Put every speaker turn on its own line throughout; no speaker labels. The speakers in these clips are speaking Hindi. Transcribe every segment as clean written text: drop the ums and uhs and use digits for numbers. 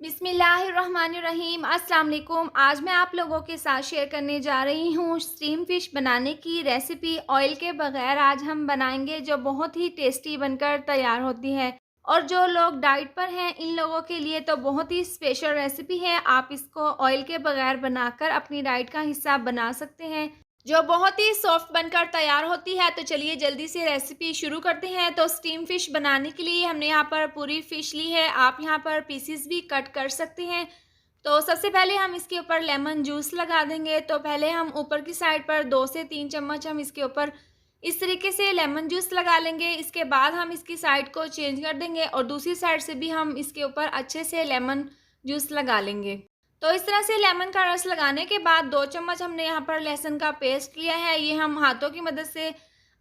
बिस्मिल्लाहिर्रहमानिर्रहीम। अस्सलाम वालेकुम। आज मैं आप लोगों के साथ शेयर करने जा रही हूँ स्टीम फ़िश बनाने की रेसिपी। ऑयल के बग़ैर आज हम बनाएंगे, जो बहुत ही टेस्टी बनकर तैयार होती है। और जो लोग डाइट पर हैं, इन लोगों के लिए तो बहुत ही स्पेशल रेसिपी है। आप इसको ऑयल के बग़ैर बनाकर अपनी डाइट का हिस्सा बना सकते हैं, जो बहुत ही सॉफ्ट बनकर तैयार होती है। तो चलिए जल्दी से रेसिपी शुरू करते हैं। तो स्टीम फ़िश बनाने के लिए हमने यहाँ पर पूरी फ़िश ली है। आप यहाँ पर पीसेस भी कट कर सकते हैं। तो सबसे पहले हम इसके ऊपर लेमन जूस लगा देंगे। तो पहले हम ऊपर की साइड पर 2 से 3 चम्मच हम इसके ऊपर इस तरीके से लेमन जूस लगा लेंगे। इसके बाद हम इसकी साइड को चेंज कर देंगे और दूसरी साइड से भी हम इसके ऊपर अच्छे से लेमन जूस लगा लेंगे। तो इस तरह से लेमन का रस लगाने के बाद 2 चम्मच हमने यहाँ पर लहसुन का पेस्ट लिया है। ये हम हाथों की मदद से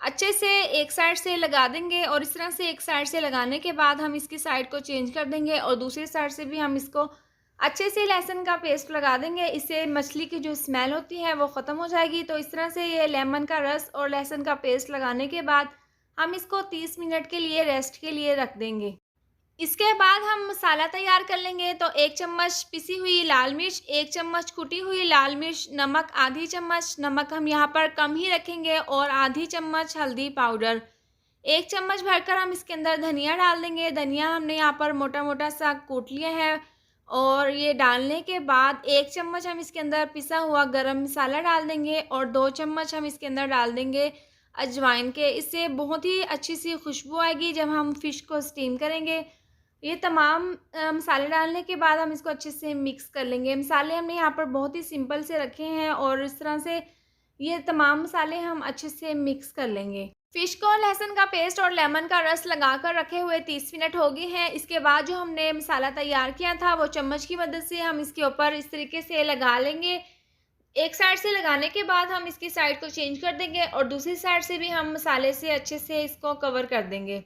अच्छे से एक साइड से लगा देंगे और इस तरह से एक साइड से लगाने के बाद हम इसकी साइड को चेंज कर देंगे और दूसरी साइड से भी हम इसको अच्छे से लहसुन का पेस्ट लगा देंगे। इससे मछली की जो स्मेल होती है वो ख़त्म हो जाएगी। तो इस तरह से ये लेमन का रस और लहसुन का पेस्ट लगाने के बाद हम इसको 30 मिनट के लिए रेस्ट के लिए रख देंगे। इसके बाद हम मसाला तैयार कर लेंगे। तो 1 चम्मच पिसी हुई लाल मिर्च, 1 चम्मच कुटी हुई लाल मिर्च, नमक आधी चम्मच, नमक हम यहाँ पर कम ही रखेंगे, और आधी चम्मच हल्दी पाउडर। 1 चम्मच भरकर हम इसके अंदर धनिया डाल देंगे। धनिया हमने यहाँ पर मोटा मोटा सा कूट लिया है। और ये डालने के बाद 1 चम्मच हम इसके अंदर पिसा हुआ गरम मसाला डाल देंगे और 2 चम्मच हम इसके अंदर डाल देंगे अजवाइन के। इससे बहुत ही अच्छी सी खुशबू आएगी जब हम फ़िश को स्टीम करेंगे। ये तमाम मसाले डालने के बाद हम इसको अच्छे से मिक्स कर लेंगे। मसाले हमने यहाँ पर बहुत ही सिंपल से रखे हैं और इस तरह से ये तमाम मसाले हम अच्छे से मिक्स कर लेंगे। फ़िश को लहसुन का पेस्ट और लेमन का रस लगाकर रखे हुए 30 मिनट हो गए हैं। इसके बाद जो हमने मसाला तैयार किया था वो चम्मच की मदद से हम इसके ऊपर इस तरीके से लगा लेंगे। एक साइड से लगाने के बाद हम इसकी साइड को चेंज कर देंगे और दूसरी साइड से भी हम मसाले से अच्छे से इसको कवर कर देंगे।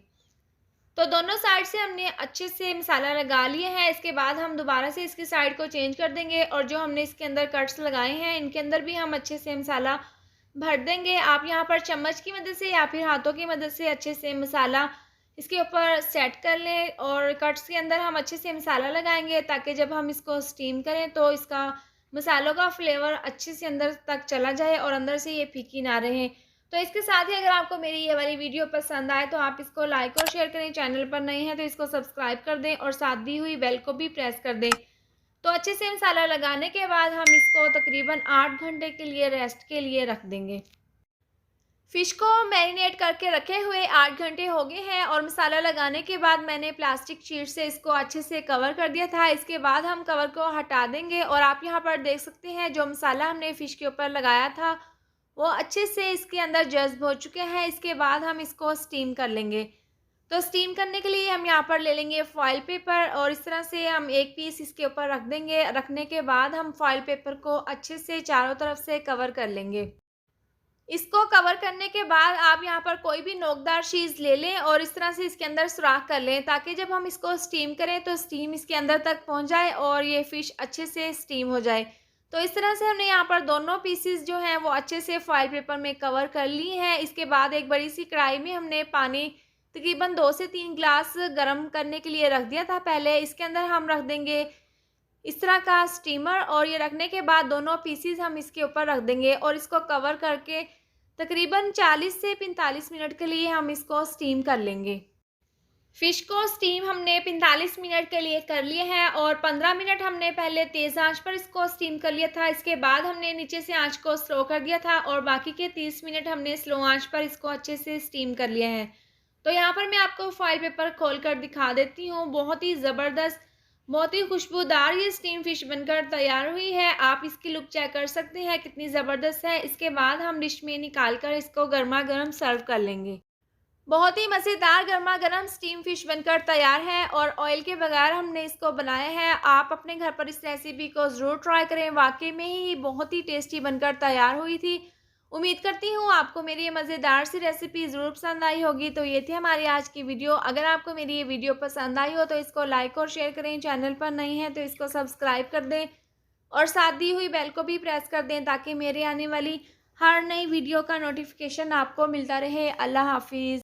तो दोनों साइड से हमने अच्छे से मसाला लगा लिया है। इसके बाद हम दोबारा से इसकी साइड को चेंज कर देंगे और जो हमने इसके अंदर कट्स लगाए हैं, इनके अंदर भी हम अच्छे से मसाला भर देंगे। आप यहाँ पर चम्मच की मदद से या फिर हाथों की मदद से अच्छे से मसाला इसके ऊपर सेट कर लें और कट्स के अंदर हम अच्छे से मसाला लगाएंगे, ताकि जब हम इसको स्टीम करें तो इसका मसालों का फ्लेवर अच्छे से अंदर तक चला जाए और अंदर से ये फीकी ना रहे। तो इसके साथ ही अगर आपको मेरी ये वाली वीडियो पसंद आए तो आप इसको लाइक और शेयर करें। चैनल पर नए हैं तो इसको सब्सक्राइब कर दें और साथ दी हुई बेल को भी प्रेस कर दें। तो अच्छे से मसाला लगाने के बाद हम इसको तकरीबन 8 घंटे के लिए रेस्ट के लिए रख देंगे। फ़िश को मैरिनेट करके रखे हुए 8 घंटे हो गए हैं और मसाला लगाने के बाद मैंने प्लास्टिक शीट से इसको अच्छे से कवर कर दिया था। इसके बाद हम कवर को हटा देंगे और आप यहाँ पर देख सकते हैं जो मसाला हमने फ़िश के ऊपर लगाया था वो अच्छे से इसके अंदर जज़्ब हो चुके हैं। इसके बाद हम इसको स्टीम कर लेंगे। तो स्टीम करने के लिए हम यहाँ पर ले लेंगे फॉइल पेपर और इस तरह से हम एक पीस इसके ऊपर रख देंगे। रखने के बाद हम फॉइल पेपर को अच्छे से चारों तरफ से कवर कर लेंगे। इसको कवर करने के बाद आप यहाँ पर कोई भी नोकदार चीज़ ले लें और इस तरह से इसके अंदर सुराख कर लें, ताकि जब हम इसको स्टीम करें तो स्टीम इसके अंदर तक पहुँच जाए और ये फ़िश अच्छे से स्टीम हो जाए। तो इस तरह से हमने यहाँ पर दोनों पीसेस जो हैं वो अच्छे से फॉइल पेपर में कवर कर ली हैं। इसके बाद एक बड़ी सी कढ़ाई में हमने पानी तकरीबन 2 से 3 ग्लास गर्म करने के लिए रख दिया था पहले। इसके अंदर हम रख देंगे इस तरह का स्टीमर और ये रखने के बाद दोनों पीसेस हम इसके ऊपर रख देंगे और इसको कवर करके तकरीबन 40 से 45 मिनट के लिए हम इसको स्टीम कर लेंगे। फ़िश को स्टीम हमने 45 मिनट के लिए कर लिए हैं और 15 मिनट हमने पहले तेज़ आंच पर इसको स्टीम कर लिया था। इसके बाद हमने नीचे से आंच को स्लो कर दिया था और बाकी के 30 मिनट हमने स्लो आंच पर इसको अच्छे से स्टीम कर लिया है। तो यहाँ पर मैं आपको फॉइल पेपर खोल कर दिखा देती हूँ। बहुत ही ज़बरदस्त, बहुत ही खुशबूदार ये स्टीम फ़िश बनकर तैयार हुई है। आप इसकी लुक चेक कर सकते हैं कितनी ज़बरदस्त है। इसके बाद हम डिश में निकाल कर इसको गर्मा गर्म सर्व कर लेंगे। बहुत ही मज़ेदार गर्मा गर्म स्टीम फ़िश बनकर तैयार है और ऑयल के बगैर हमने इसको बनाया है। आप अपने घर पर इस रेसिपी को ज़रूर ट्राई करें। वाकई में ही बहुत ही टेस्टी बनकर तैयार हुई थी। उम्मीद करती हूँ आपको मेरी ये मज़ेदार सी रेसिपी ज़रूर पसंद आई होगी। तो ये थी हमारी आज की वीडियो। अगर आपको मेरी ये वीडियो पसंद आई हो तो इसको लाइक और शेयर करें। चैनल पर नए हैं तो इसको सब्सक्राइब कर दें और साथ दी हुई बेल को भी प्रेस कर दें, ताकि मेरे आने वाली हर नई वीडियो का नोटिफिकेशन आपको मिलता रहे। अल्लाह हाफ़िज़।